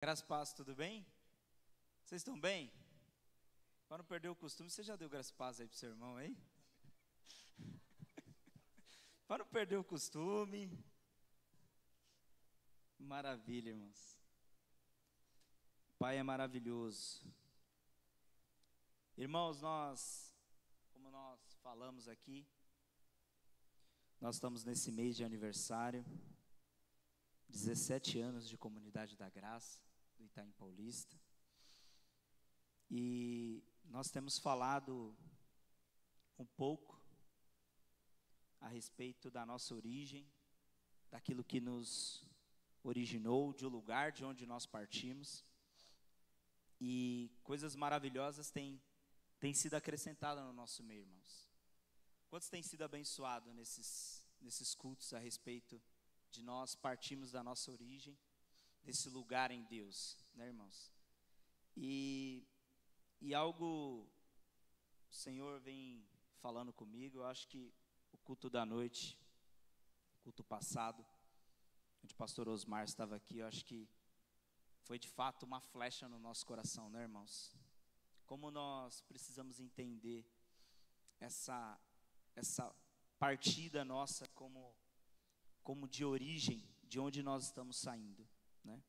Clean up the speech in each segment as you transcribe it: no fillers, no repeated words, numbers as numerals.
Graças a paz, tudo bem? Vocês estão bem? Para não perder o costume, você já deu graças a paz aí pro seu irmão aí? Para não perder o costume. Maravilha, irmãos. O Pai é maravilhoso. Irmãos, como nós falamos aqui, nós estamos nesse mês de aniversário, 17 anos de Comunidade da Graça, do Itaim Paulista. E nós temos falado um pouco a respeito da nossa origem, daquilo que nos originou, de um lugar de onde nós partimos. E coisas maravilhosas têm sido acrescentadas no nosso meio, irmãos. Quantos têm sido abençoados nesses cultos a respeito de nós partimos da nossa origem, desse lugar em Deus, né, irmãos? E algo o Senhor vem falando comigo. Eu acho que o culto da noite, o culto passado, onde o pastor Osmar estava aqui, eu acho que foi de fato uma flecha no nosso coração, né, irmãos? Como nós precisamos entender essa partida nossa como de origem, de onde nós estamos saindo, né?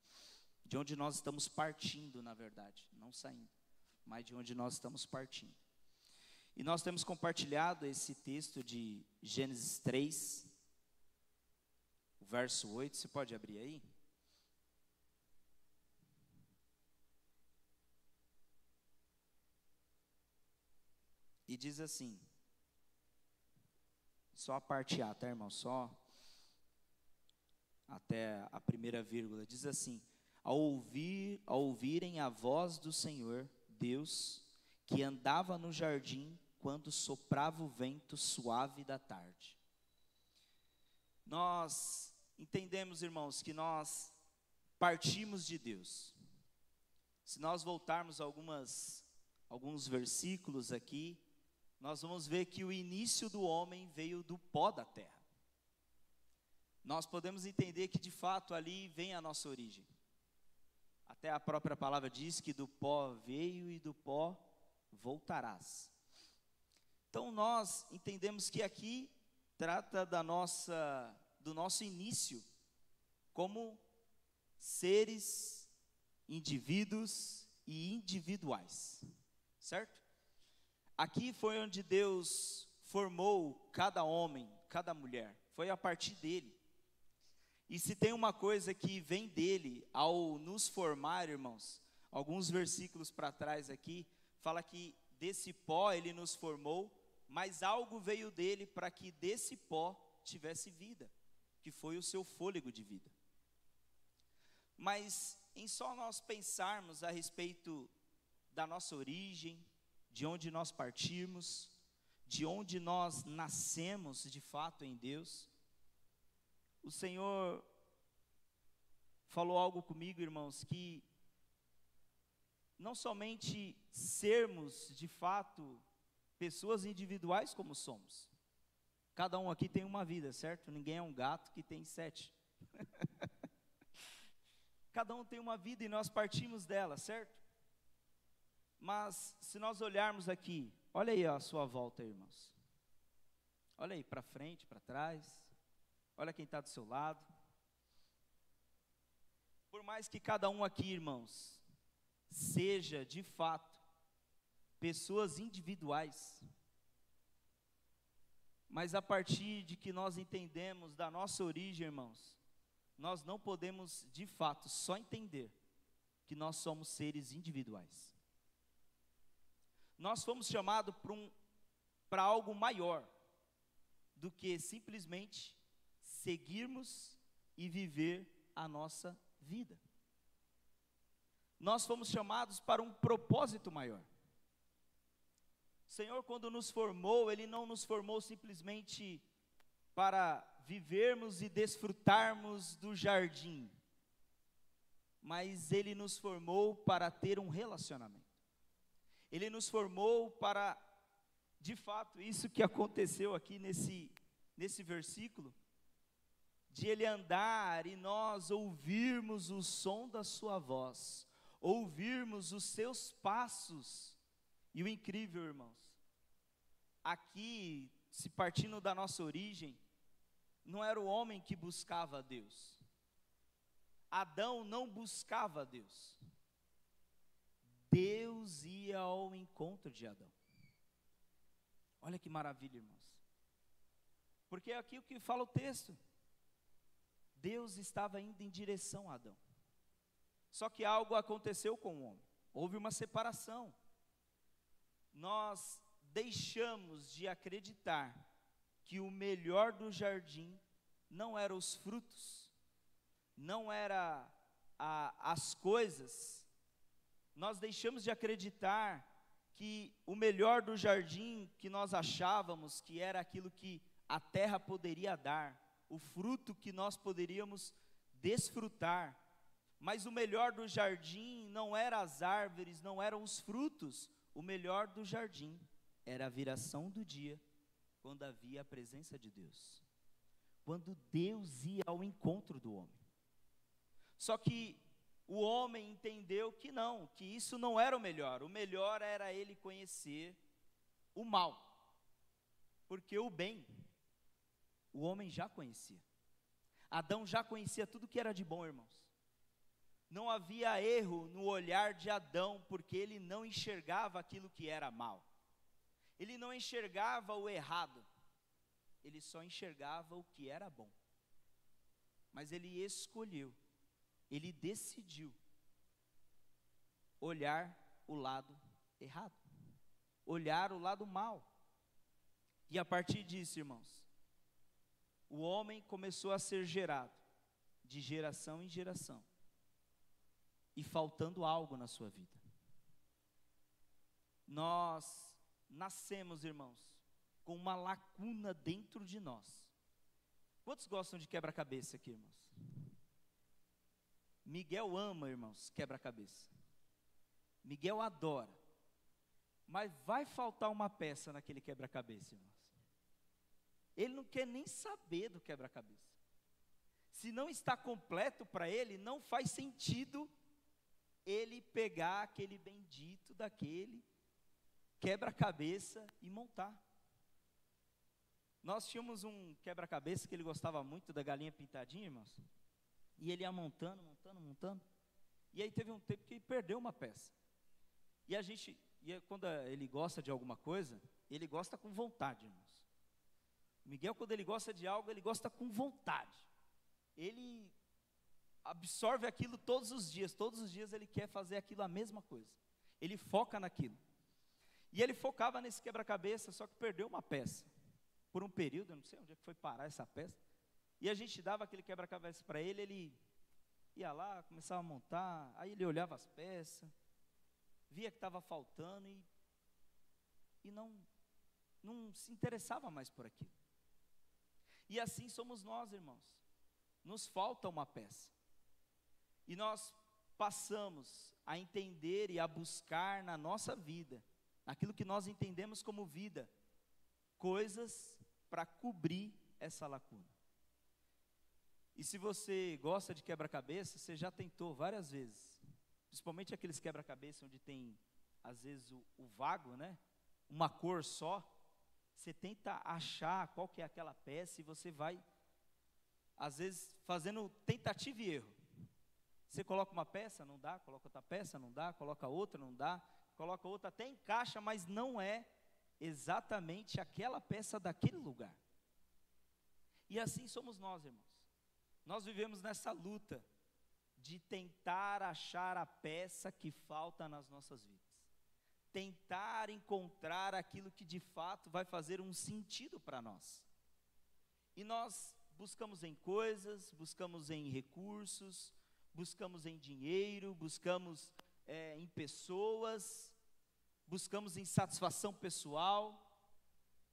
De onde nós estamos partindo, na verdade, não saindo, mas de onde nós estamos partindo. E nós temos compartilhado esse texto de Gênesis 3, o verso 8, você pode abrir aí? E diz assim, só a parte A, tá, irmão? Só até a primeira vírgula. Diz assim: ao ouvirem a voz do Senhor, Deus, que andava no jardim quando soprava o vento suave da tarde. Nós entendemos, irmãos, que nós partimos de Deus. Se nós voltarmos alguns versículos aqui, nós vamos ver que o início do homem veio do pó da terra. Nós podemos entender que de fato ali vem a nossa origem. Até a própria palavra diz que do pó veio e do pó voltarás. Então nós entendemos que aqui trata do nosso início como seres, indivíduos e individuais, certo? Aqui foi onde Deus formou cada homem, cada mulher, foi a partir dele. E se tem uma coisa que vem dele ao nos formar, irmãos, alguns versículos para trás aqui, fala que desse pó ele nos formou, mas algo veio dele para que desse pó tivesse vida, que foi o seu fôlego de vida. Mas em só nós pensarmos a respeito da nossa origem, de onde nós partimos, de onde nós nascemos de fato em Deus, o Senhor falou algo comigo, irmãos, que não somente sermos de fato pessoas individuais como somos. Cada um aqui tem uma vida, certo? Ninguém é um gato que tem 7. Cada um tem uma vida e nós partimos dela, certo? Mas se nós olharmos aqui, olha aí a sua volta, irmãos. Olha aí para frente, para trás. Olha quem está do seu lado. Por mais que cada um aqui, irmãos, seja de fato pessoas individuais, mas a partir de que nós entendemos da nossa origem, irmãos, nós não podemos de fato só entender que nós somos seres individuais. Nós fomos chamados para algo maior do que simplesmente seguirmos e viver a nossa vida. Nós fomos chamados para um propósito maior. O Senhor, quando nos formou, Ele não nos formou simplesmente para vivermos e desfrutarmos do jardim, mas Ele nos formou para ter um relacionamento. Ele nos formou para, de fato, isso que aconteceu aqui nesse versículo, de Ele andar e nós ouvirmos o som da sua voz, ouvirmos os seus passos. E o incrível, irmãos, aqui, se partindo da nossa origem, não era o homem que buscava a Deus. Adão não buscava a Deus. Deus ia ao encontro de Adão. Olha que maravilha, irmãos. Porque é aqui o que fala o texto. Deus estava indo em direção a Adão. Só que algo aconteceu com o homem. Houve uma separação. Nós deixamos de acreditar que o melhor do jardim não eram os frutos, não era as coisas. Nós deixamos de acreditar que o melhor do jardim que nós achávamos que era aquilo que a terra poderia dar, o fruto que nós poderíamos desfrutar. Mas o melhor do jardim não era as árvores, não eram os frutos. O melhor do jardim era a viração do dia, quando havia a presença de Deus, quando Deus ia ao encontro do homem. Só que o homem entendeu que não, que isso não era o melhor era ele conhecer o mal, porque o bem, o homem já conhecia. Adão já conhecia tudo que era de bom, irmãos. Não havia erro no olhar de Adão, porque ele não enxergava aquilo que era mal. Ele não enxergava o errado, ele só enxergava o que era bom. Mas ele escolheu, ele decidiu olhar o lado errado, olhar o lado mal. E a partir disso, irmãos, o homem começou a ser gerado, de geração em geração, e faltando algo na sua vida. Nós nascemos, irmãos, com uma lacuna dentro de nós. Quantos gostam de quebra-cabeça aqui, irmãos? Miguel ama, irmãos, quebra-cabeça. Miguel adora. Mas vai faltar uma peça naquele quebra-cabeça, irmãos. Ele não quer nem saber do quebra-cabeça. Se não está completo para ele, não faz sentido ele pegar aquele bendito daquele quebra-cabeça e montar. Nós tínhamos um quebra-cabeça que ele gostava muito da galinha pintadinha, irmãos. E ele ia montando. E aí teve um tempo que ele perdeu uma peça. Quando ele gosta de alguma coisa, ele gosta com vontade, irmãos. Miguel, quando ele gosta de algo, ele gosta com vontade. Ele absorve aquilo todos os dias ele quer fazer aquilo a mesma coisa. Ele foca naquilo. E ele focava nesse quebra-cabeça, só que perdeu uma peça. Por um período, eu não sei onde é que foi parar essa peça. E a gente dava aquele quebra-cabeça para ele, ele ia lá, começava a montar, aí ele olhava as peças, via que estava faltando e não se interessava mais por aquilo. E assim somos nós, irmãos. Nos falta uma peça. E nós passamos a entender e a buscar na nossa vida, aquilo que nós entendemos como vida, coisas para cobrir essa lacuna. E se você gosta de quebra-cabeça, você já tentou várias vezes, principalmente aqueles quebra-cabeça onde tem, às vezes, o vago, né? Uma cor só. Você tenta achar qual que é aquela peça e você vai, às vezes, fazendo tentativa e erro. Você coloca uma peça, não dá, coloca outra peça, não dá, coloca outra, não dá, coloca outra, até encaixa, mas não é exatamente aquela peça daquele lugar. E assim somos nós, irmãos. Nós vivemos nessa luta de tentar achar a peça que falta nas nossas vidas. Tentar encontrar aquilo que de fato vai fazer um sentido para nós. E nós buscamos em coisas, buscamos em recursos, buscamos em dinheiro, buscamos em pessoas, buscamos em satisfação pessoal,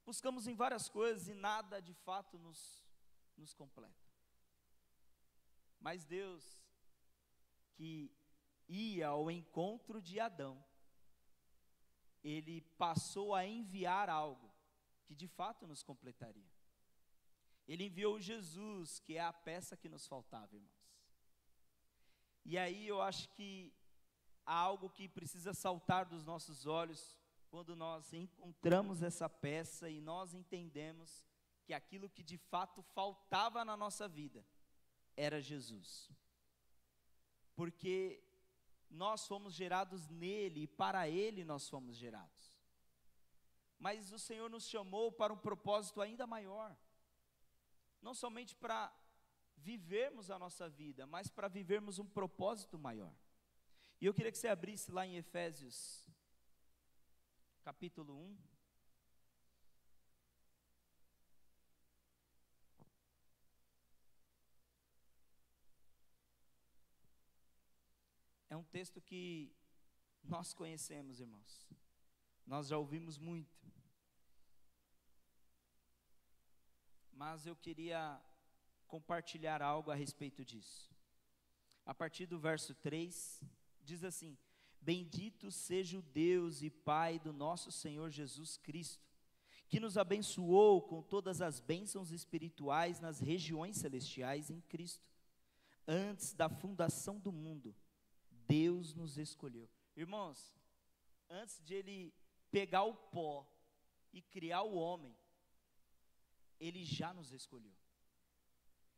buscamos em várias coisas e nada de fato nos completa. Mas Deus, que ia ao encontro de Adão, Ele passou a enviar algo que de fato nos completaria. Ele enviou Jesus, que é a peça que nos faltava, irmãos. E aí eu acho que há algo que precisa saltar dos nossos olhos quando nós encontramos essa peça e nós entendemos que aquilo que de fato faltava na nossa vida era Jesus. Porque nós fomos gerados nele e para ele nós fomos gerados. Mas o Senhor nos chamou para um propósito ainda maior. Não somente para vivermos a nossa vida, mas para vivermos um propósito maior. E eu queria que você abrisse lá em Efésios, capítulo 1. É um texto que nós conhecemos, irmãos. Nós já ouvimos muito. Mas eu queria compartilhar algo a respeito disso. A partir do verso 3, diz assim: Bendito seja o Deus e Pai do nosso Senhor Jesus Cristo, que nos abençoou com todas as bênçãos espirituais nas regiões celestiais em Cristo. Antes da fundação do mundo, Deus nos escolheu. Irmãos, antes de Ele pegar o pó e criar o homem, Ele já nos escolheu.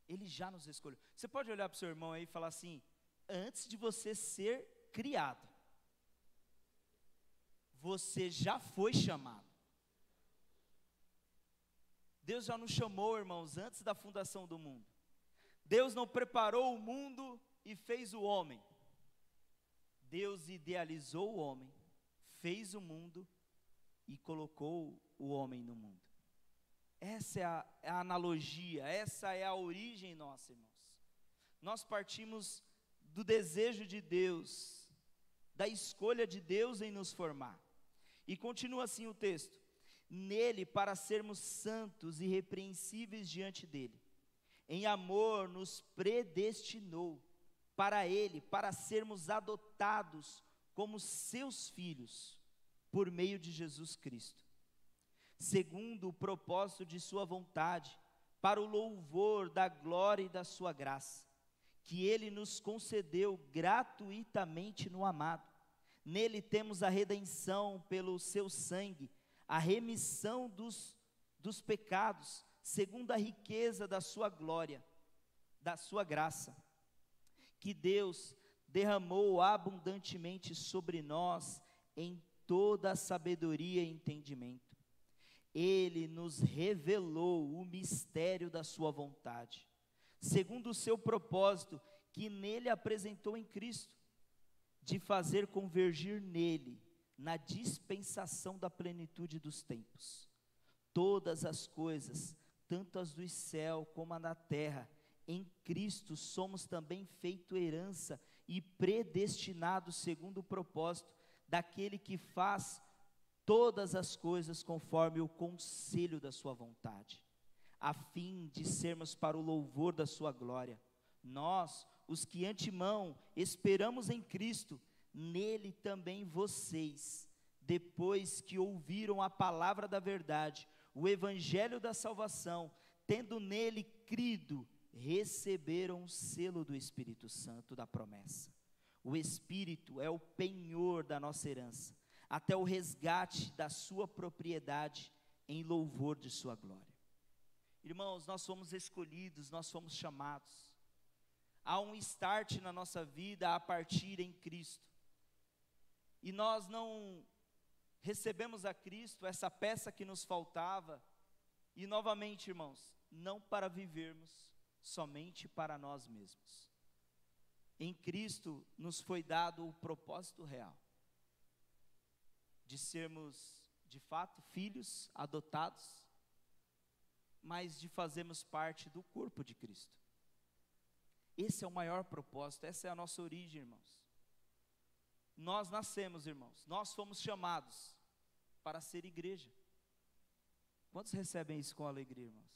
Ele já nos escolheu. Você pode olhar para o seu irmão aí e falar assim: antes de você ser criado, você já foi chamado. Deus já nos chamou, irmãos, antes da fundação do mundo. Deus não preparou o mundo e fez o homem. Deus idealizou o homem, fez o mundo e colocou o homem no mundo. Essa é a analogia, essa é a origem nossa, irmãos. Nós partimos do desejo de Deus, da escolha de Deus em nos formar. E continua assim o texto: nele, para sermos santos e irrepreensíveis diante dele, em amor nos predestinou para ele, para sermos adotados como seus filhos, por meio de Jesus Cristo, segundo o propósito de sua vontade, para o louvor da glória e da sua graça, que ele nos concedeu gratuitamente no amado. Nele temos a redenção pelo seu sangue, a remissão dos pecados, segundo a riqueza da sua glória, da sua graça, que Deus derramou abundantemente sobre nós em toda a sabedoria e entendimento. Ele nos revelou o mistério da sua vontade, segundo o seu propósito, que nele apresentou em Cristo, de fazer convergir nele, na dispensação da plenitude dos tempos, todas as coisas, tanto as do céu como a da terra. Em Cristo somos também feito herança e predestinados segundo o propósito daquele que faz todas as coisas conforme o conselho da sua vontade, a fim de sermos para o louvor da sua glória. Nós, os que antemão esperamos em Cristo, nele também vocês, depois que ouviram a palavra da verdade, o evangelho da salvação, tendo nele crido, receberam o selo do Espírito Santo da promessa. O Espírito é o penhor da nossa herança, até o resgate da sua propriedade, em louvor de sua glória. Irmãos, nós fomos escolhidos, nós fomos chamados. Há um start na nossa vida a partir em Cristo. E nós não recebemos a Cristo, essa peça que nos faltava, e novamente, irmãos, não para vivermos somente para nós mesmos. Em Cristo nos foi dado o propósito real de sermos, de fato, filhos adotados, mas de fazermos parte do corpo de Cristo. Esse é o maior propósito, essa é a nossa origem, irmãos. Nós nascemos, irmãos, nós fomos chamados para ser igreja. Quantos recebem isso com alegria, irmãos?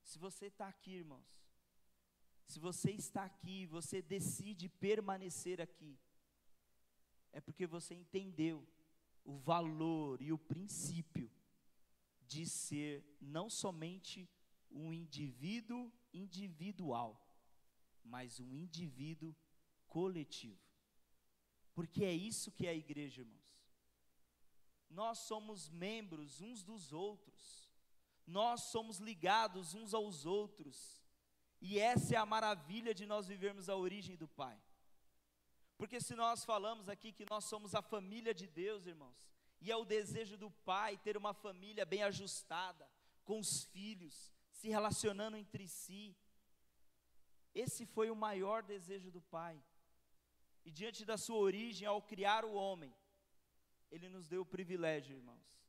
Se você está aqui, irmãos, se você está aqui, você decide permanecer aqui, é porque você entendeu o valor e o princípio de ser não somente um indivíduo individual, mas um indivíduo coletivo. Porque é isso que é a igreja, irmãos. Nós somos membros uns dos outros, nós somos ligados uns aos outros, e essa é a maravilha de nós vivermos a origem do Pai. Porque se nós falamos aqui que nós somos a família de Deus, irmãos, e é o desejo do Pai ter uma família bem ajustada, com os filhos, se relacionando entre si, esse foi o maior desejo do Pai. E diante da sua origem, ao criar o homem, Ele nos deu o privilégio, irmãos,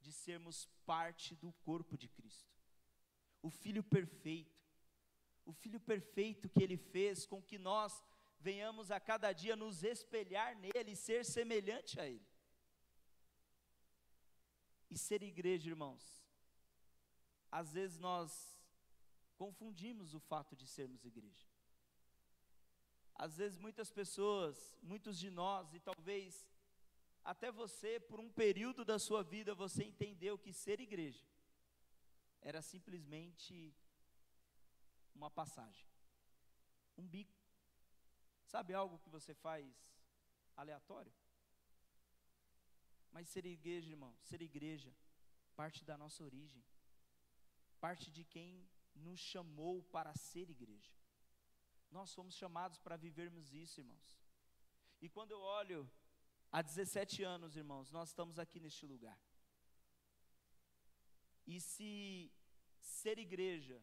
de sermos parte do corpo de Cristo. O Filho perfeito que Ele fez com que nós venhamos a cada dia nos espelhar nele e ser semelhante a Ele. E ser igreja, irmãos, às vezes nós confundimos o fato de sermos igreja. Às vezes muitas pessoas, muitos de nós, e talvez até você, por um período da sua vida, você entendeu que ser igreja era simplesmente uma passagem, um bico. Sabe algo que você faz aleatório? Mas ser igreja, irmão, ser igreja parte da nossa origem, parte de quem nos chamou para ser igreja. Nós fomos chamados para vivermos isso, irmãos. E quando eu olho, há 17 anos, irmãos, nós estamos aqui neste lugar. E se ser igreja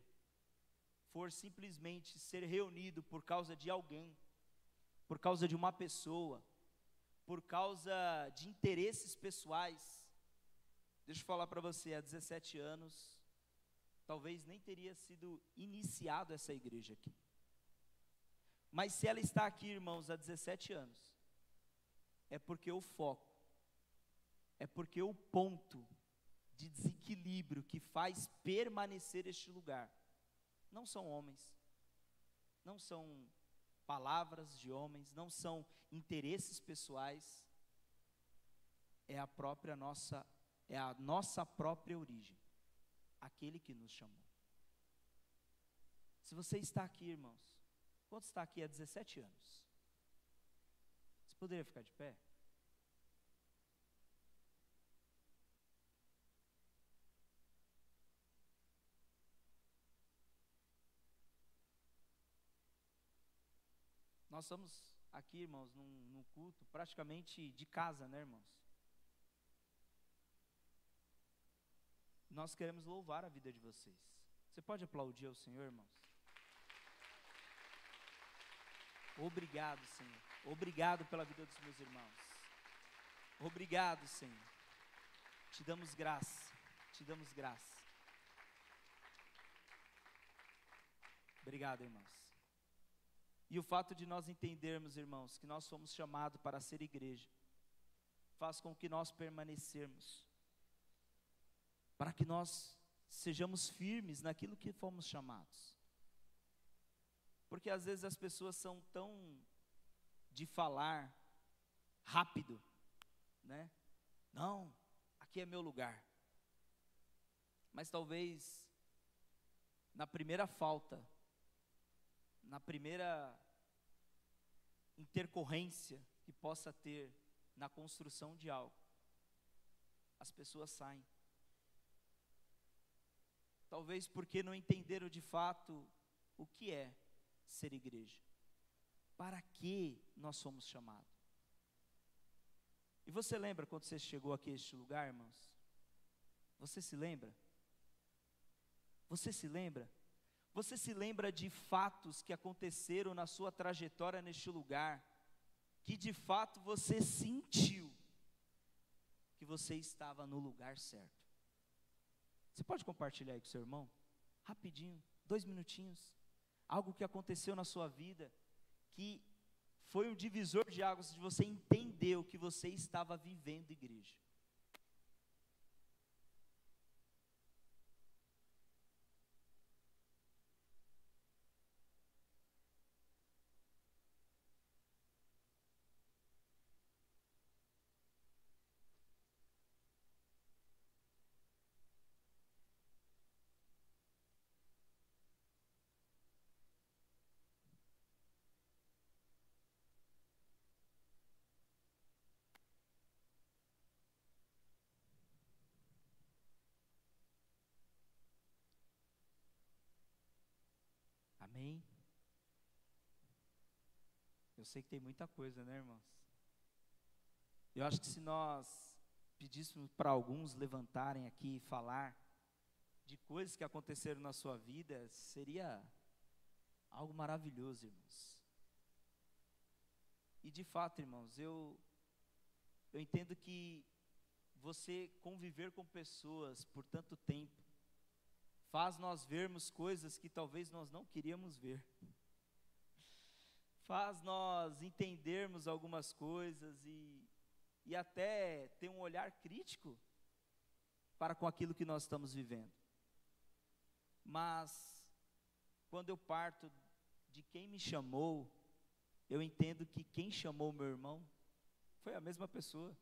for simplesmente ser reunido por causa de alguém, por causa de uma pessoa, por causa de interesses pessoais, deixa eu falar para você, há 17 anos, talvez nem teria sido iniciado essa igreja aqui. Mas se ela está aqui, irmãos, há 17 anos, é porque o foco, é porque o ponto de desequilíbrio que faz permanecer este lugar, não são homens, não são palavras de homens, não são interesses pessoais, é a nossa própria origem, aquele que nos chamou. Se você está aqui, irmãos, quanto está aqui há 17 anos? Você poderia ficar de pé? Nós estamos aqui, irmãos, num culto praticamente de casa, né, irmãos? Nós queremos louvar a vida de vocês. Você pode aplaudir ao Senhor, irmãos? Obrigado, Senhor. Obrigado pela vida dos meus irmãos. Obrigado, Senhor. Te damos graça. Te damos graça. Obrigado, irmãos. E o fato de nós entendermos, irmãos, que nós fomos chamados para ser igreja, faz com que nós permanecermos, para que nós sejamos firmes naquilo que fomos chamados. Porque às vezes as pessoas são tão de falar rápido, né? Não, aqui é meu lugar. Mas talvez na primeira falta, na primeira intercorrência que possa ter na construção de algo, as pessoas saem. Talvez porque não entenderam de fato o que é ser igreja. Para que nós somos chamados? E você lembra quando você chegou aqui a este lugar, irmãos? Você se lembra? Você se lembra? Você se lembra de fatos que aconteceram na sua trajetória neste lugar, que de fato você sentiu que você estava no lugar certo? Você pode compartilhar aí com seu irmão? Rapidinho, 2 minutinhos. Algo que aconteceu na sua vida, que foi um divisor de águas, de você entender o que você estava vivendo, igreja. Amém? Eu sei que tem muita coisa, né, irmãos? Eu acho que se nós pedíssemos para alguns levantarem aqui e falar de coisas que aconteceram na sua vida, seria algo maravilhoso, irmãos. E de fato, irmãos, eu entendo que você conviver com pessoas por tanto tempo faz nós vermos coisas que talvez nós não queríamos ver. Faz nós entendermos algumas coisas e até ter um olhar crítico para com aquilo que nós estamos vivendo. Mas, quando eu parto de quem me chamou, eu entendo que quem chamou meu irmão foi a mesma pessoa.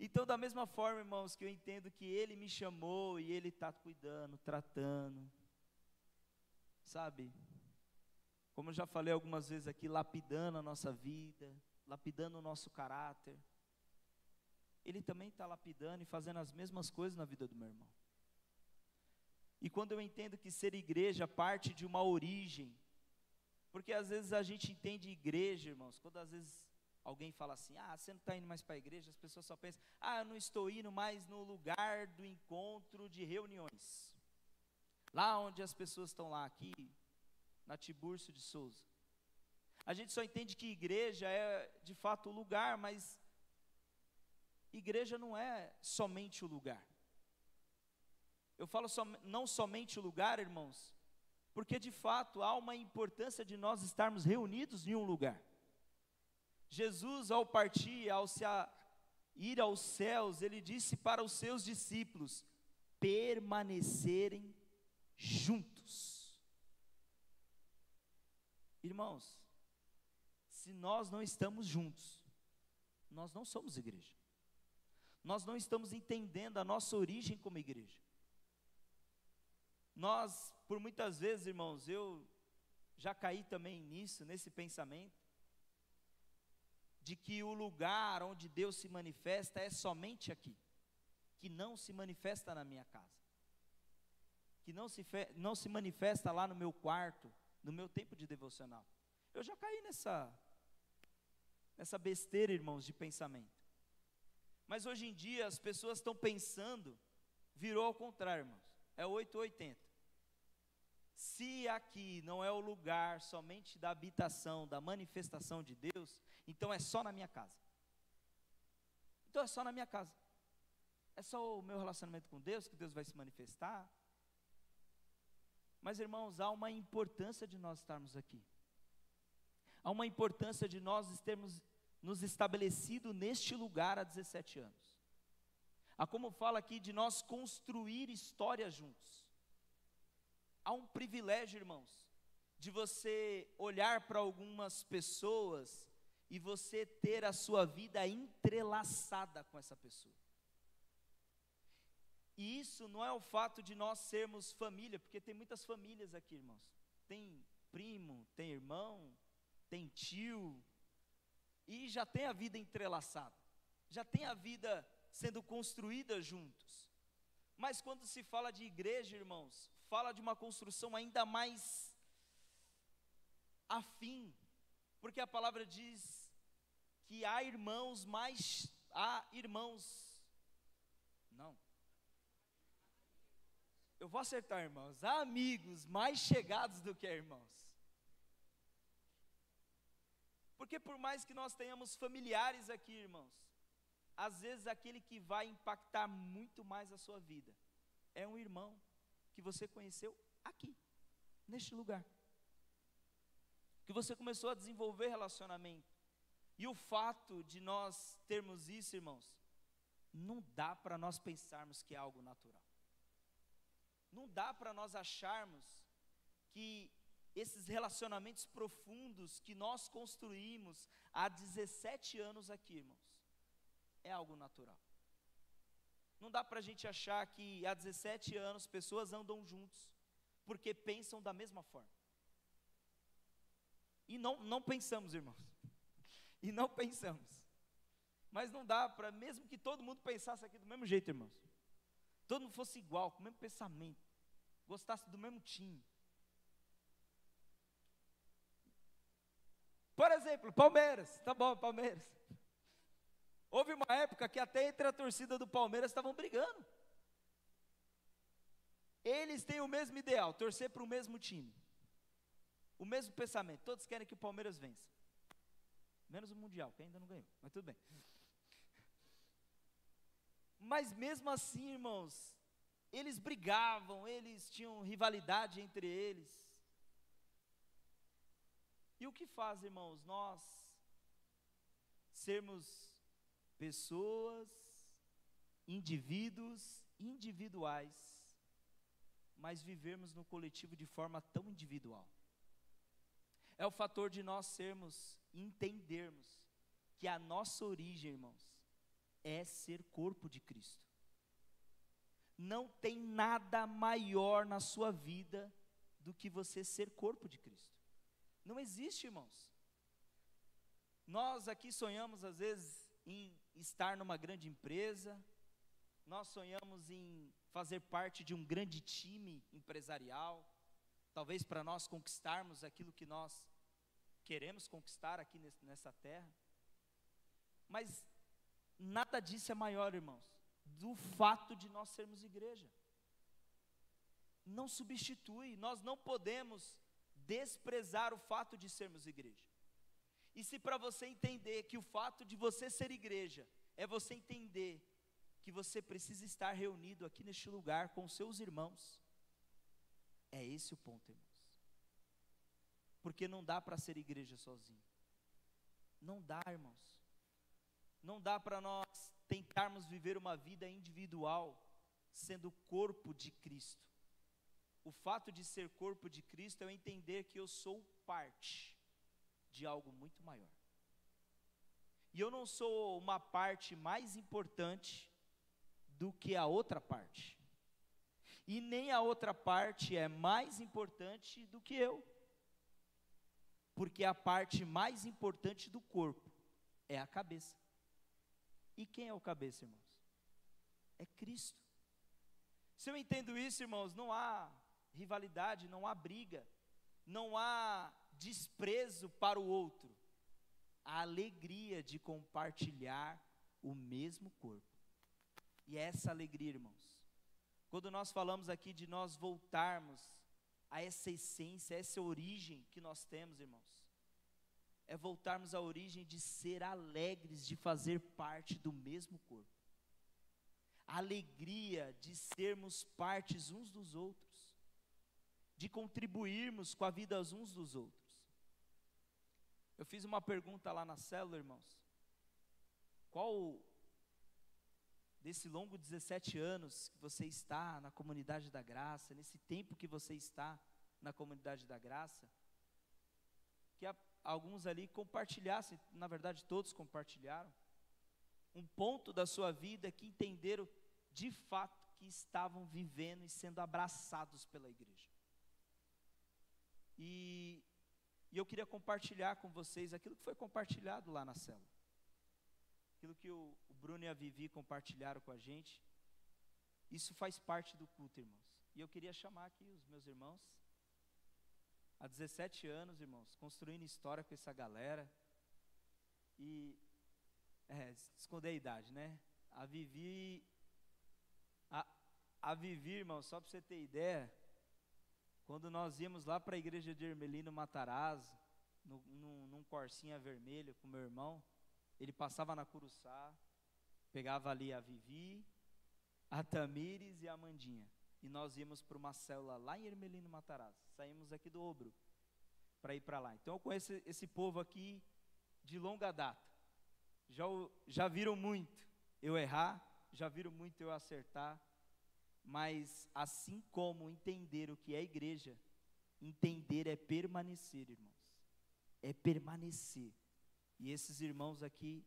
Então, da mesma forma, irmãos, que eu entendo que ele me chamou e ele está cuidando, tratando, sabe? Como eu já falei algumas vezes aqui, lapidando a nossa vida, lapidando o nosso caráter. Ele também está lapidando e fazendo as mesmas coisas na vida do meu irmão. E quando eu entendo que ser igreja parte de uma origem, porque às vezes a gente entende igreja, irmãos, quando às vezes alguém fala assim, você não está indo mais para a igreja, as pessoas só pensam, eu não estou indo mais no lugar do encontro de reuniões. Lá onde as pessoas estão lá, aqui, na Tiburcio de Souza. A gente só entende que igreja é de fato o lugar, mas igreja não é somente o lugar. Eu falo não somente o lugar, irmãos, porque de fato há uma importância de nós estarmos reunidos em um lugar. Jesus, ao partir, ir aos céus, ele disse para os seus discípulos permanecerem juntos. Irmãos, se nós não estamos juntos, nós não somos igreja. Nós não estamos entendendo a nossa origem como igreja. Nós, por muitas vezes, irmãos, eu já caí também nisso, nesse pensamento, de que o lugar onde Deus se manifesta é somente aqui, que não se manifesta na minha casa, que não se manifesta lá no meu quarto, no meu tempo de devocional. Eu já caí nessa besteira, irmãos, de pensamento. Mas hoje em dia as pessoas estão pensando, virou ao contrário, irmãos, é 880. Se aqui não é o lugar somente da habitação, da manifestação de Deus, então é só na minha casa. Então é só na minha casa. É só o meu relacionamento com Deus, que Deus vai se manifestar. Mas, irmãos, há uma importância de nós estarmos aqui. Há uma importância de nós termos nos estabelecido neste lugar há 17 anos. Há como fala aqui de nós construir história juntos. Há um privilégio, irmãos, de você olhar para algumas pessoas e você ter a sua vida entrelaçada com essa pessoa. E isso não é o fato de nós sermos família, porque tem muitas famílias aqui, irmãos. Tem primo, tem irmão, tem tio, e já tem a vida entrelaçada, já tem a vida sendo construída juntos. Mas quando se fala de igreja, irmãos, fala de uma construção ainda mais afim, porque a palavra diz que há irmãos, eu vou acertar, irmãos, há amigos mais chegados do que irmãos. Porque por mais que nós tenhamos familiares aqui, irmãos, às vezes aquele que vai impactar muito mais a sua vida é um irmão que você conheceu aqui, neste lugar, que você começou a desenvolver relacionamento. E o fato de nós termos isso, irmãos, não dá para nós pensarmos que é algo natural. Não dá para nós acharmos que esses relacionamentos profundos que nós construímos há 17 anos aqui, irmãos, é algo natural. Não dá para a gente achar que há 17 anos pessoas andam juntos, porque pensam da mesma forma. E não pensamos, irmãos. E não pensamos. Mas não dá para, mesmo que todo mundo pensasse aqui do mesmo jeito, irmãos. Todo mundo fosse igual, com o mesmo pensamento, gostasse do mesmo time. Por exemplo, Palmeiras, tá bom, Palmeiras. Houve uma época que até entre a torcida do Palmeiras estavam brigando. Eles têm o mesmo ideal, torcer para o mesmo time. O mesmo pensamento, todos querem que o Palmeiras vença. Menos o Mundial, que ainda não ganhou, mas tudo bem. Mas mesmo assim, irmãos, eles brigavam, eles tinham rivalidade entre eles. E o que faz, irmãos, nós sermos pessoas, indivíduos individuais, mas vivermos no coletivo de forma tão individual? É o fator de nós entendermos que a nossa origem, irmãos, é ser corpo de Cristo. Não tem nada maior na sua vida do que você ser corpo de Cristo. Não existe, irmãos. Nós aqui sonhamos às vezes em estar numa grande empresa, nós sonhamos em fazer parte de um grande time empresarial, talvez para nós conquistarmos aquilo que nós queremos conquistar aqui nessa terra, mas nada disso é maior, irmãos, do fato de nós sermos igreja. Não substitui, nós não podemos desprezar o fato de sermos igreja. E se para você entender que o fato de você ser igreja é você entender que você precisa estar reunido aqui neste lugar com seus irmãos, é esse o ponto, irmãos. Porque não dá para ser igreja sozinho. Não dá, irmãos. Não dá para nós tentarmos viver uma vida individual sendo corpo de Cristo. O fato de ser corpo de Cristo é eu entender que eu sou parte de algo muito maior. E eu não sou uma parte mais importante do que a outra parte. E nem a outra parte é mais importante do que eu. Porque a parte mais importante do corpo é a cabeça. E quem é o cabeça, irmãos? É Cristo. Se eu entendo isso, irmãos, não há rivalidade, não há briga, não há desprezo para o outro. A alegria de compartilhar o mesmo corpo. E é essa alegria, irmãos, quando nós falamos aqui de nós voltarmos a essa essência, a essa origem que nós temos, irmãos, é voltarmos à origem de ser alegres, de fazer parte do mesmo corpo. A alegria de sermos partes uns dos outros, de contribuirmos com a vida uns dos outros. Eu fiz uma pergunta lá na célula, irmãos. Qual desse longo 17 anos que você está na comunidade da graça, nesse tempo que você está na comunidade da graça, que alguns ali compartilhassem, na verdade todos compartilharam, um ponto da sua vida que entenderam de fato que estavam vivendo e sendo abraçados pela igreja. E eu queria compartilhar com vocês aquilo que foi compartilhado lá na célula. Aquilo que o Bruno e a Vivi compartilharam com a gente. Isso faz parte do culto, irmãos. E eu queria chamar aqui os meus irmãos. Há 17 anos, irmãos, construindo história com essa galera. E, esconder a idade, né? A Vivi, irmão, só para você ter ideia, quando nós íamos lá para a igreja de Hermelino Matarazzo, num Corsinha vermelho com meu irmão, ele passava na Curuçá, pegava ali a Vivi, a Tamires e a Amandinha, e nós íamos para uma célula lá em Hermelino Matarazzo, saímos aqui do Obro, para ir para lá. Então eu conheço esse povo aqui de longa data, já viram muito eu errar, já viram muito eu acertar, mas assim como entender o que é igreja, entender é permanecer, irmãos, é permanecer, e esses irmãos aqui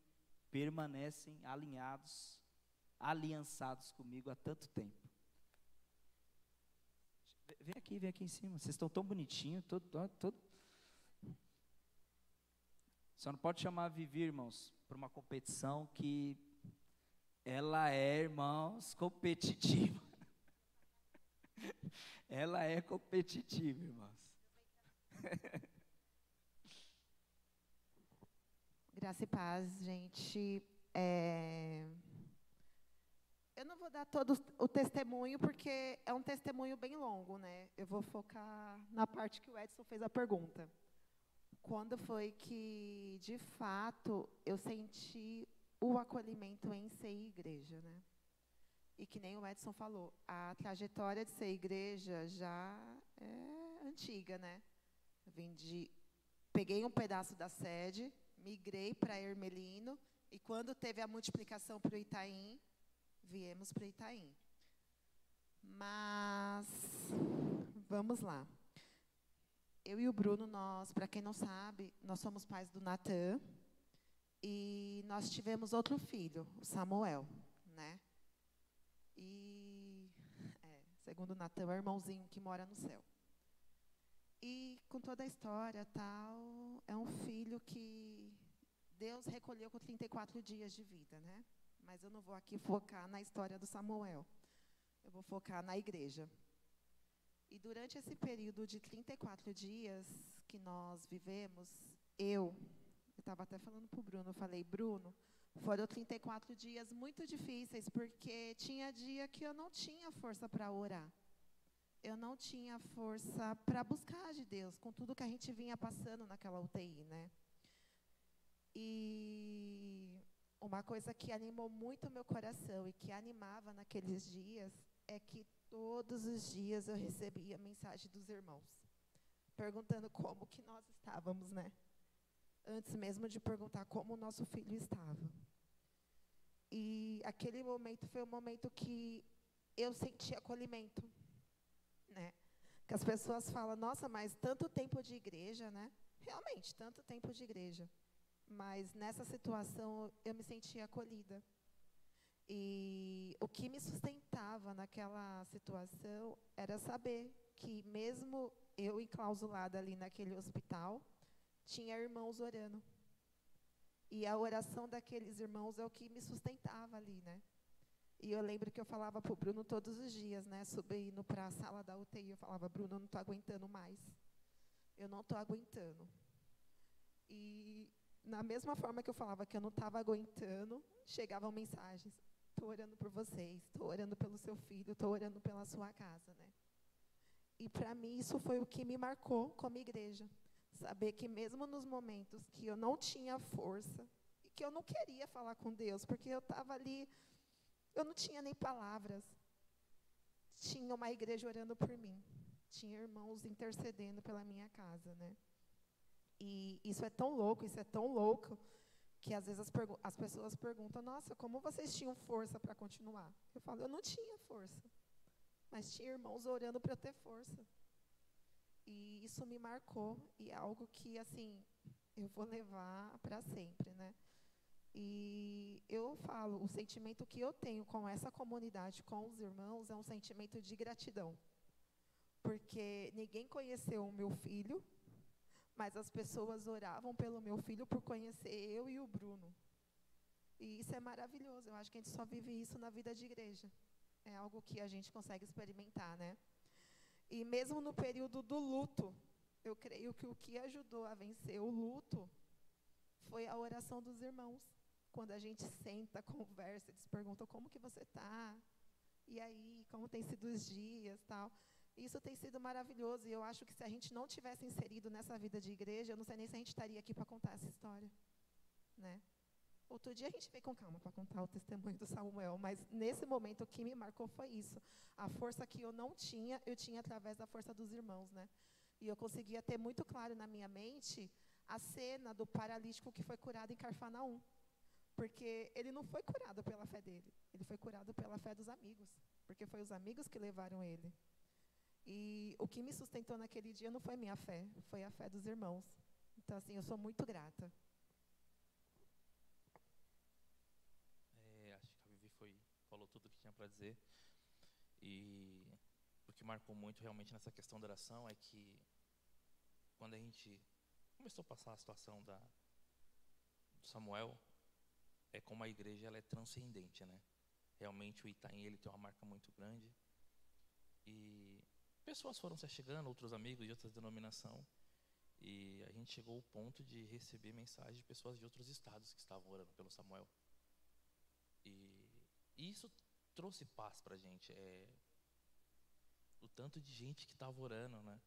permanecem alinhados, aliançados comigo há tanto tempo. Vem aqui em cima, vocês estão tão bonitinhos, todo. Só não pode chamar a Vivi, irmãos, para uma competição que ela é, irmãos, competitiva. Ela é competitiva, irmãos. Graça e paz, gente. Eu não vou dar todo o testemunho, porque é um testemunho bem longo, né? Eu vou focar na parte que o Edson fez a pergunta. Quando foi que, de fato, eu senti o acolhimento em ser igreja, né? E que nem o Edson falou, a trajetória de ser igreja já é antiga, né? Peguei um pedaço da sede, migrei para Ermelino, e quando teve a multiplicação para o Itaim, viemos para o Itaim. Mas, vamos lá. Eu e o Bruno, para quem não sabe, nós somos pais do Natan, e nós tivemos outro filho, o Samuel, né? E, segundo o Natan, é o irmãozinho que mora no céu. E, com toda a história, tal, é um filho que Deus recolheu com 34 dias de vida, né? Mas eu não vou aqui focar na história do Samuel. Eu vou focar na igreja. E durante esse período de 34 dias que nós vivemos, eu estava até falando para o Bruno, eu falei, Bruno, foram 34 dias muito difíceis, porque tinha dia que eu não tinha força para orar. Eu não tinha força para buscar de Deus, com tudo que a gente vinha passando naquela UTI, né? E uma coisa que animou muito o meu coração e que animava naqueles dias é que todos os dias eu recebia mensagem dos irmãos, perguntando como que nós estávamos, né? Antes mesmo de perguntar como o nosso filho estava. E aquele momento foi um momento que eu senti acolhimento, né? Que as pessoas falam, nossa, mas tanto tempo de igreja, né? Realmente, tanto tempo de igreja. Mas nessa situação eu me sentia acolhida. E o que me sustentava naquela situação era saber que mesmo eu enclausulada ali naquele hospital, tinha irmãos orando. E a oração daqueles irmãos é o que me sustentava ali, né? E eu lembro que eu falava para o Bruno todos os dias, né? Subindo para a sala da UTI, eu falava, Bruno, eu não estou aguentando mais. Eu não estou aguentando. E na mesma forma que eu falava que eu não estava aguentando, chegavam mensagens. Estou orando por vocês, estou orando pelo seu filho, estou orando pela sua casa, né? E para mim isso foi o que me marcou como igreja. Saber que mesmo nos momentos que eu não tinha força, e que eu não queria falar com Deus, porque eu estava ali, eu não tinha nem palavras. Tinha uma igreja orando por mim. Tinha irmãos intercedendo pela minha casa, né? E isso é tão louco, que às vezes as pessoas perguntam, nossa, como vocês tinham força para continuar? Eu falo, eu não tinha força, mas tinha irmãos orando para eu ter força. E isso me marcou, e é algo que, assim, eu vou levar para sempre, né? E eu falo, o sentimento que eu tenho com essa comunidade, com os irmãos, é um sentimento de gratidão. Porque ninguém conheceu o meu filho, mas as pessoas oravam pelo meu filho por conhecer eu e o Bruno. E isso é maravilhoso. Eu acho que a gente só vive isso na vida de igreja. É algo que a gente consegue experimentar, né? E mesmo no período do luto, eu creio que o que ajudou a vencer o luto foi a oração dos irmãos. Quando a gente senta, conversa, eles perguntam como que você está, e aí, como tem sido os dias, tal. Isso tem sido maravilhoso, e eu acho que se a gente não tivesse inserido nessa vida de igreja, eu não sei nem se a gente estaria aqui para contar essa história, né? Outro dia a gente veio com calma para contar o testemunho do Samuel, mas nesse momento o que me marcou foi isso. A força que eu não tinha, eu tinha através da força dos irmãos, né? E eu conseguia ter muito claro na minha mente a cena do paralítico que foi curado em Carfanaum. Porque ele não foi curado pela fé dele, ele foi curado pela fé dos amigos, porque foi os amigos que levaram ele. E o que me sustentou naquele dia não foi minha fé, foi a fé dos irmãos. Então, assim, eu sou muito grata. Acho que a Vivi falou tudo o que tinha para dizer. E o que marcou muito realmente nessa questão da oração é que quando a gente começou a passar a situação do Samuel, é como a igreja ela é transcendente, né? Realmente o Itaim ele tem uma marca muito grande. E pessoas foram se chegando, outros amigos de outras denominação. E a gente chegou ao ponto de receber mensagens de pessoas de outros estados que estavam orando pelo Samuel. E isso trouxe paz pra gente. O tanto de gente que estava orando, né?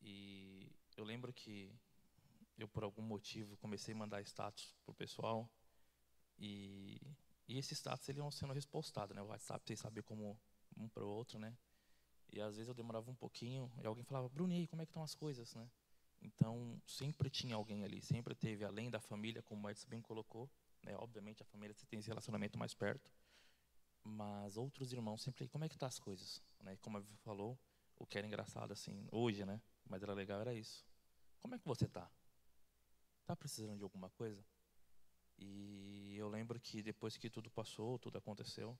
E eu lembro que eu, por algum motivo, comecei a mandar status pro pessoal. E esses status, eles iam sendo repostados, né? O WhatsApp, vocês sabem como um para o outro, né? E às vezes eu demorava um pouquinho e alguém falava, Bruni, como é que estão as coisas, né? Então, sempre tinha alguém ali, sempre teve, além da família, como o Edson bem colocou, né? Obviamente, a família você tem esse relacionamento mais perto, mas outros irmãos sempre, como é que tá as coisas? Né? Como a Vivi falou, o que era engraçado, assim, hoje, né? Mas era legal, era isso. Como é que você tá? Tá precisando de alguma coisa? E eu lembro que depois que tudo passou, tudo aconteceu,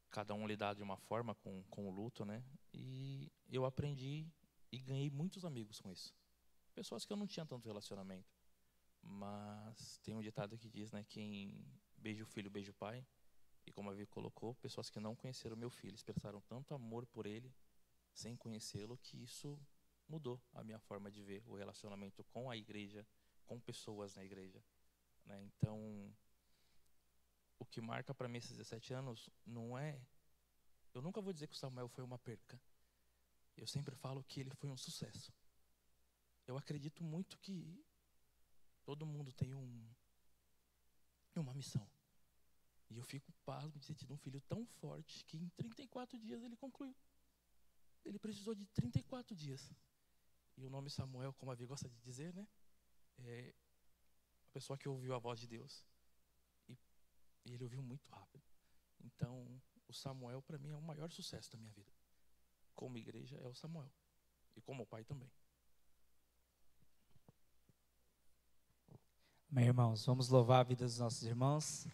cada um lidar de uma forma com o luto, né? E eu aprendi e ganhei muitos amigos com isso. Pessoas que eu não tinha tanto relacionamento. Mas tem um ditado que diz, né? Quem beija o filho, beija o pai. E como a Vivi colocou, pessoas que não conheceram meu filho expressaram tanto amor por ele, sem conhecê-lo, que isso mudou a minha forma de ver o relacionamento com a igreja, com pessoas na igreja. Né? Então, o que marca para mim esses 17 anos não é... Eu nunca vou dizer que o Samuel foi uma perca. Eu sempre falo que ele foi um sucesso. Eu acredito muito que todo mundo tem uma missão. E eu fico pasmo de ter tido um filho tão forte que em 34 dias ele concluiu. Ele precisou de 34 dias. E o nome Samuel, como a Vivi gosta de dizer, né? É a pessoa que ouviu a voz de Deus. E ele ouviu muito rápido. Então, o Samuel, para mim, é o maior sucesso da minha vida. Como igreja, é o Samuel. E como pai também. Meus irmãos, vamos louvar a vida dos nossos irmãos.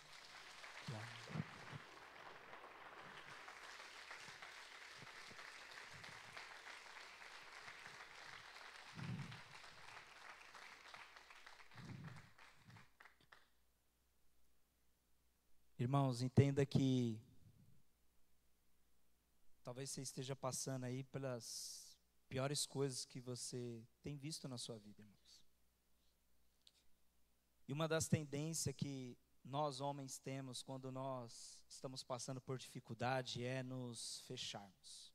Irmãos, entenda que talvez você esteja passando aí pelas piores coisas que você tem visto na sua vida, irmãos. E uma das tendências que nós homens temos quando nós estamos passando por dificuldade é nos fecharmos.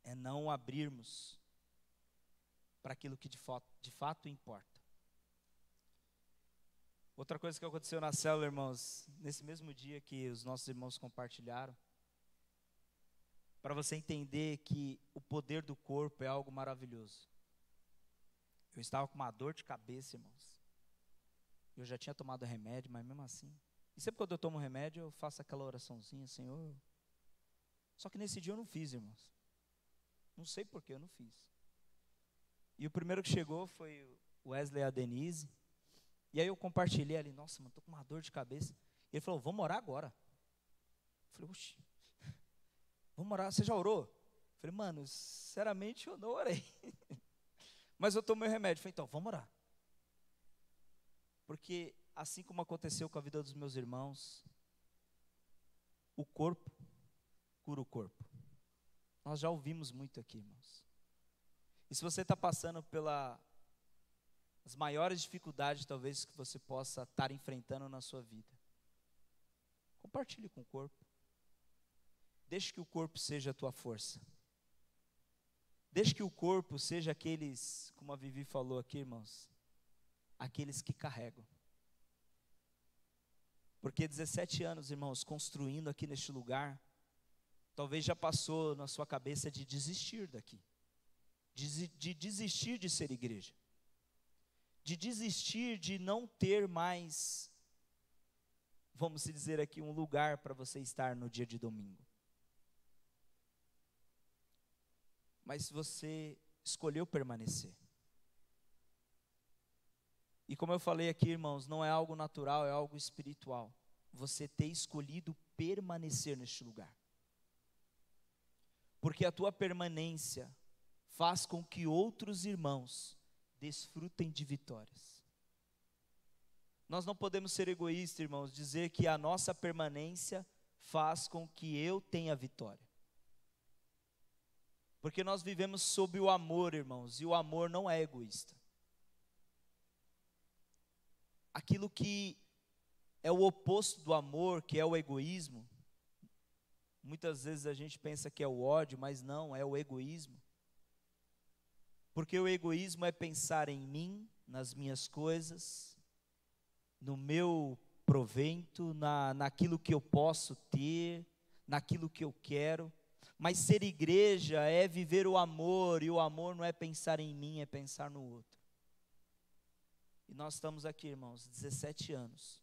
É não abrirmos para aquilo que de fato importa. Outra coisa que aconteceu na célula, irmãos, nesse mesmo dia que os nossos irmãos compartilharam, para você entender que o poder do corpo é algo maravilhoso. Eu estava com uma dor de cabeça, irmãos. Eu já tinha tomado remédio, mas mesmo assim. E sempre quando eu tomo remédio, eu faço aquela oraçãozinha, Senhor. Só que nesse dia eu não fiz, irmãos. Não sei por que eu não fiz. E o primeiro que chegou foi o Wesley e a Denise. E aí eu compartilhei ali, nossa, mano, tô com uma dor de cabeça. E ele falou, vamos orar agora. Eu falei, oxi, vamos orar, você já orou? Eu falei, mano, sinceramente eu não orei. Mas eu tomei o remédio. Eu falei, então, vamos orar. Porque assim como aconteceu com a vida dos meus irmãos, o corpo cura o corpo. Nós já ouvimos muito aqui, irmãos. E se você está passando pelas maiores dificuldades, talvez, que você possa estar enfrentando na sua vida, compartilhe com o corpo. Deixe que o corpo seja a tua força. Deixe que o corpo seja aqueles, como a Vivi falou aqui, irmãos, aqueles que carregam. Porque 17 anos, irmãos, construindo aqui neste lugar, talvez já passou na sua cabeça de desistir daqui. De desistir de ser igreja. De desistir de não ter mais, vamos dizer aqui, um lugar para você estar no dia de domingo. Mas você escolheu permanecer. E como eu falei aqui, irmãos, não é algo natural, é algo espiritual. Você ter escolhido permanecer neste lugar. Porque a tua permanência faz com que outros irmãos desfrutem de vitórias. Nós não podemos ser egoístas, irmãos, dizer que a nossa permanência faz com que eu tenha vitória. Porque nós vivemos sob o amor, irmãos, e o amor não é egoísta. Aquilo que é o oposto do amor, que é o egoísmo, muitas vezes a gente pensa que é o ódio, mas não, é o egoísmo. Porque o egoísmo é pensar em mim, nas minhas coisas, no meu provento, naquilo que eu posso ter, naquilo que eu quero. Mas ser igreja é viver o amor, e o amor não é pensar em mim, é pensar no outro. E nós estamos aqui, irmãos, 17 anos,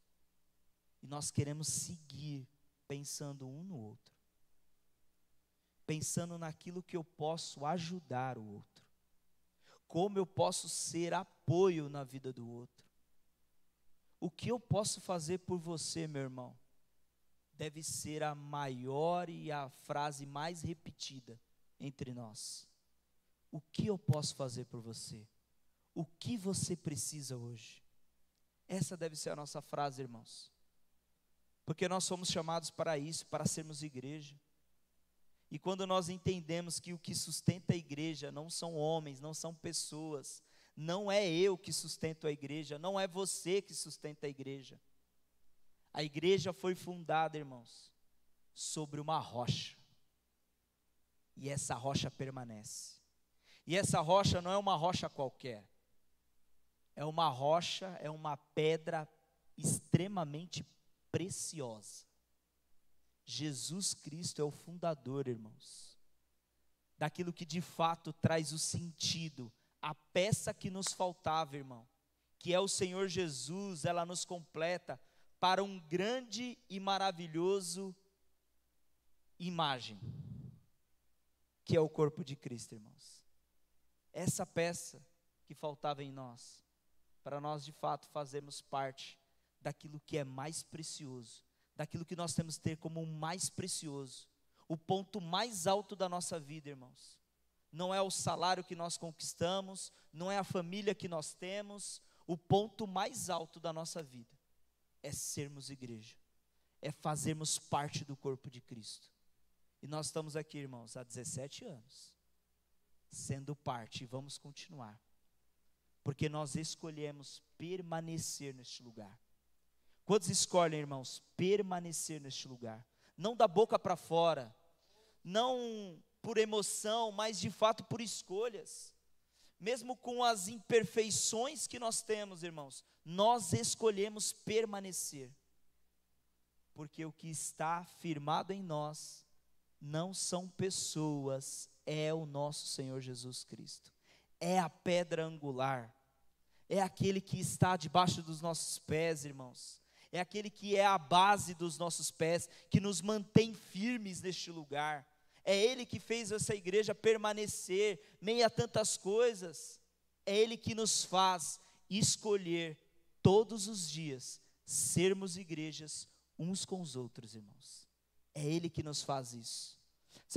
e nós queremos seguir pensando um no outro, pensando naquilo que eu posso ajudar o outro, como eu posso ser apoio na vida do outro. O que eu posso fazer por você, meu irmão, deve ser a maior e a frase mais repetida entre nós. O que eu posso fazer por você? O que você precisa hoje? Essa deve ser a nossa frase, irmãos. Porque nós somos chamados para isso, para sermos igreja. E quando nós entendemos que o que sustenta a igreja não são homens, não são pessoas, não é eu que sustento a igreja, não é você que sustenta a igreja. A igreja foi fundada, irmãos, sobre uma rocha. E essa rocha permanece. E essa rocha não é uma rocha qualquer. É uma rocha, é uma pedra extremamente preciosa. Jesus Cristo é o fundador, irmãos, daquilo que de fato traz o sentido, a peça que nos faltava, irmão, que é o Senhor Jesus. Ela nos completa para um grande e maravilhoso imagem, que é o corpo de Cristo, irmãos. Essa peça que faltava em nós, para nós de fato fazermos parte daquilo que é mais precioso, daquilo que nós temos que ter como o mais precioso, o ponto mais alto da nossa vida, irmãos. Não é o salário que nós conquistamos, não é a família que nós temos, o ponto mais alto da nossa vida é sermos igreja, é fazermos parte do corpo de Cristo. E nós estamos aqui, irmãos, há 17 anos, sendo parte, e vamos continuar, porque nós escolhemos permanecer neste lugar. Quantos escolhem, irmãos, permanecer neste lugar? Não da boca para fora, não por emoção, mas de fato por escolhas. Mesmo com as imperfeições que nós temos, irmãos, nós escolhemos permanecer. Porque o que está firmado em nós não são pessoas, é o nosso Senhor Jesus Cristo. É a pedra angular, é aquele que está debaixo dos nossos pés, irmãos. É aquele que é a base dos nossos pés, que nos mantém firmes neste lugar. É Ele que fez essa igreja permanecer, meio a tantas coisas. É Ele que nos faz escolher todos os dias, sermos igrejas uns com os outros, irmãos. É Ele que nos faz isso.